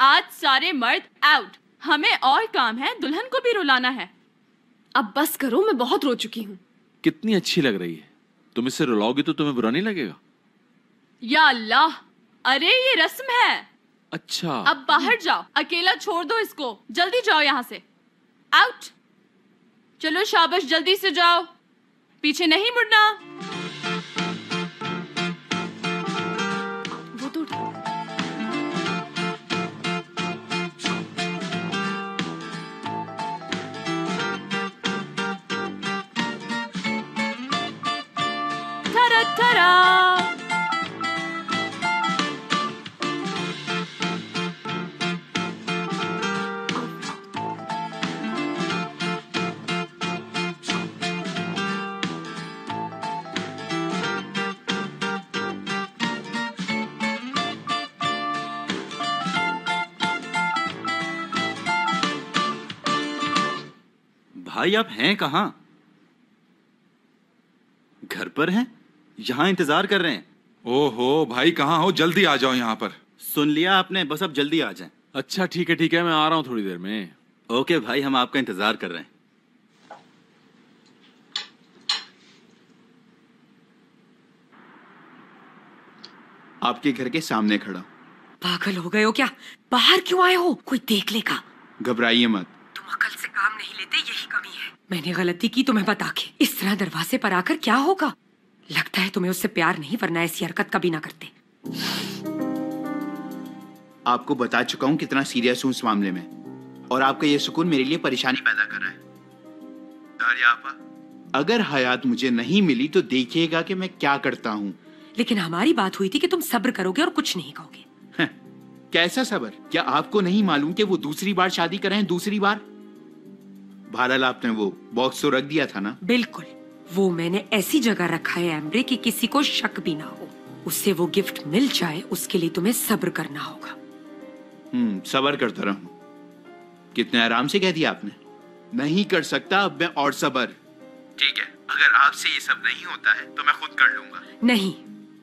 आज सारे मर्द आउट। हमें और काम है, दुल्हन को भी रुलाना है। अब बस करो, मैं बहुत रो चुकी हूँ। कितनी अच्छी लग रही है। तुम इससे रुलाओगी तो तुम्हें बुरा नहीं लगेगा? या अल्लाह, अरे ये रस्म है। अच्छा, अब बाहर जाओ, अकेला छोड़ दो इसको। जल्दी जाओ यहाँ से। आउट। चलो शाबाश, जल्दी से जाओ, पीछे नहीं मुड़ना। वो तो उठा। ठरा ठरा। भाई आप हैं कहाँ? घर पर हैं? यहाँ इंतजार कर रहे हैं। ओहो भाई, कहाँ हो? जल्दी आ जाओ यहाँ पर। सुन लिया आपने, बस अब जल्दी आ जाएं। अच्छा ठीक है, मैं आ रहा हूँ थोड़ी देर में। ओके भाई, हम आपका इंतजार कर रहे हैं। आपके घर के सामने खड़ा। पागल हो गए हो क्या? बाहर क्यों आए हो? कोई देख लेगा। घबराइए मत। तुम अकल से काम नहीं लेते, यही कमी है। मैंने गलती की तुम्हें बता के। इस तरह दरवाजे पर आकर क्या होगा? लगता है तुम्हें उससे प्यार नहीं, वरना ऐसी हरकत कभी ना करते। आपको बता चुका हूँ कितना सीरियस हूँ इस मामले में, और आपका ये सुकून मेरे लिए परेशानी पैदा कर रहा है। दारिया आपा, अगर हयात मुझे नहीं मिली तो देखिएगा कि मैं क्या करता हूँ। लेकिन हमारी बात हुई थी कि तुम सब्र करोगे और कुछ नहीं कहोगे। कैसा सब्र? क्या आपको नहीं मालूम कि वो दूसरी बार शादी कर रहे हैं? दूसरी बार? बहरहाल आपने वो बॉक्स तो रख दिया था ना? बिल्कुल, वो मैंने ऐसी जगह रखा है एम्ब्रे कि किसी को शक भी ना हो। उससे वो गिफ्ट मिल जाए, उसके लिए तुम्हें सब्र करना होगा। सब्र करता रहूं। कितने आराम से कह दिया आपने। नहीं कर सकता अब मैं और सब्र। ठीक है, अगर आपसे ये सब नहीं होता है तो मैं खुद कर लूंगा। नहीं,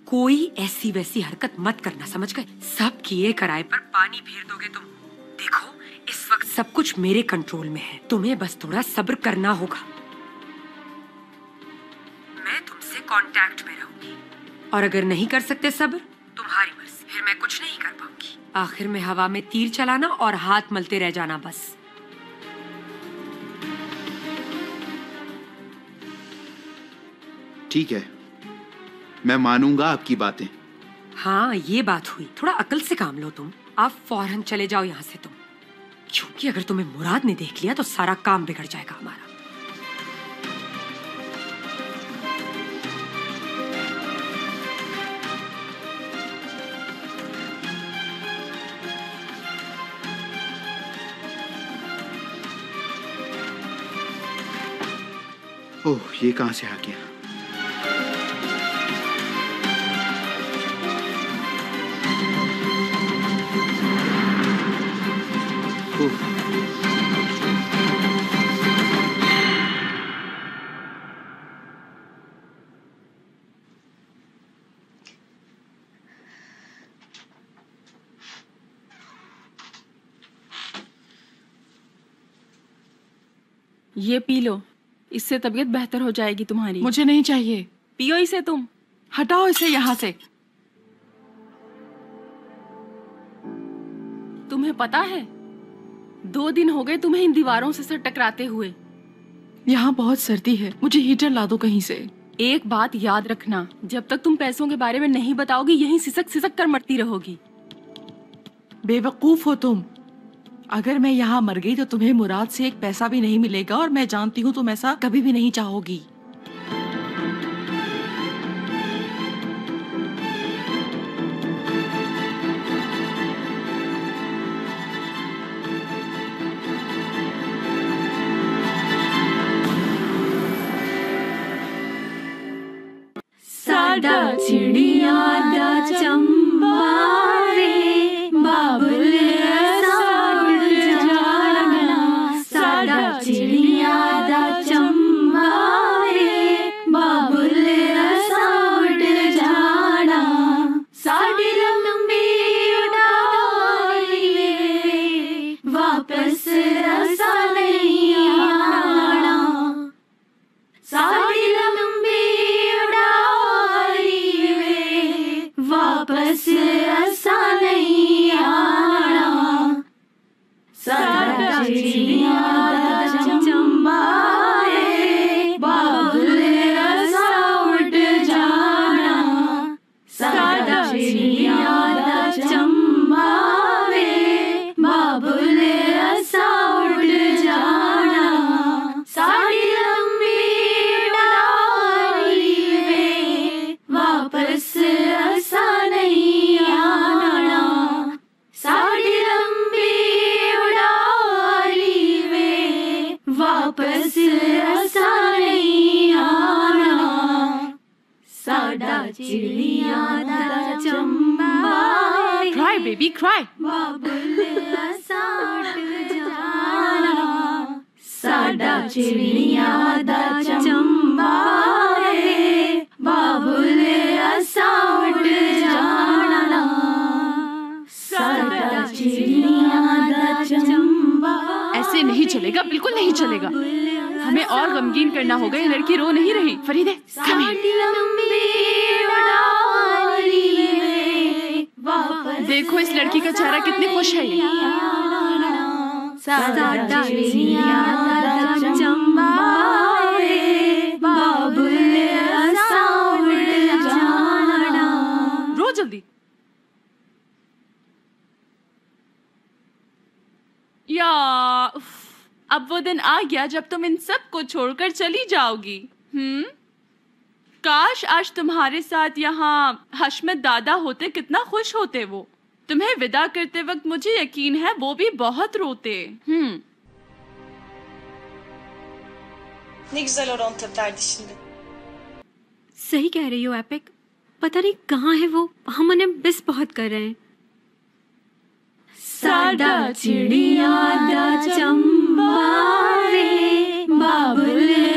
कोई ऐसी वैसी हरकत मत करना, समझ गए? सब किए कराए पर पानी फेर दोगे तुम। देखो, इस वक्त सब कुछ मेरे कंट्रोल में है, तुम्हें बस थोड़ा सब्र करना होगा। मैं तुमसे कांटेक्ट में रहूंगी, और अगर नहीं कर सकते सब्र, तुम्हारी मर्जी, फिर मैं कुछ नहीं कर पाऊंगी। आखिर में हवा में तीर चलाना और हाथ मलते रह जाना बस। ठीक है, मैं मानूंगा आपकी बातें। हाँ, ये बात हुई। थोड़ा अकल से काम लो तुम। आप फौरन चले जाओ यहाँ से तुम, क्योंकि अगर तुम्हें मुराद ने देख लिया तो सारा काम बिगड़ जाएगा हमारा। ओह, ये कहां से आ गया? ये पी लो, इससे तबीयत बेहतर हो जाएगी तुम्हारी। मुझे नहीं चाहिए। पियो इसे तुम। हटाओ इसे यहाँ से। तुम्हें पता है, 2 दिन हो गए तुम्हें इन दीवारों से सर टकराते हुए। यहाँ बहुत सर्दी है, मुझे हीटर ला दो कहीं से। एक बात याद रखना, जब तक तुम पैसों के बारे में नहीं बताओगी, यहीं सिसक सिसक कर मरती रहोगी। बेवकूफ हो तुम। अगर मैं यहाँ मर गई तो तुम्हें मुराद से एक पैसा भी नहीं मिलेगा, और मैं जानती हूँ तुम ऐसा कभी भी नहीं चाहोगी। साडा चिड़िया दा चंबा रे, बाबुल चिड़िया दा चंबा रे, बाबुल साउड जाना। साडी लंबी उड़ारी वे, चिड़िया दा चंबा वे क्राई बेबी क्राई। बाबुल साठ जाना साडा चिड़िया दा चंबा वे बाबुल साठ जाना साडा चिड़िया दा चंबा। ऐसे नहीं चलेगा, बिल्कुल नहीं चलेगा। हमें और गमगीन करना होगा। ये लड़की रो नहीं रही। फरीदे come here। देखो इस लड़की का चेहरा कितनी खुश है। ये साडा चिड़िया दा चंबा वे बाबुल साठ जाना। रो जल्दी। या उफ, अब वो दिन आ गया जब तुम इन सब को छोड़कर चली जाओगी। काश आज तुम्हारे साथ यहाँ हशमत दादा होते, कितना खुश होते वो। तुम्हें विदा करते वक्त मुझे यकीन है वो भी बहुत रोते। Ne güzel horon teperdi şimdi. सही कह रही हो एपिक। पता नहीं कहाँ है वो, हम उन्हें मिस बहुत कर रहे हैं। साडा चिड़िया दा चंबा वे बाबुल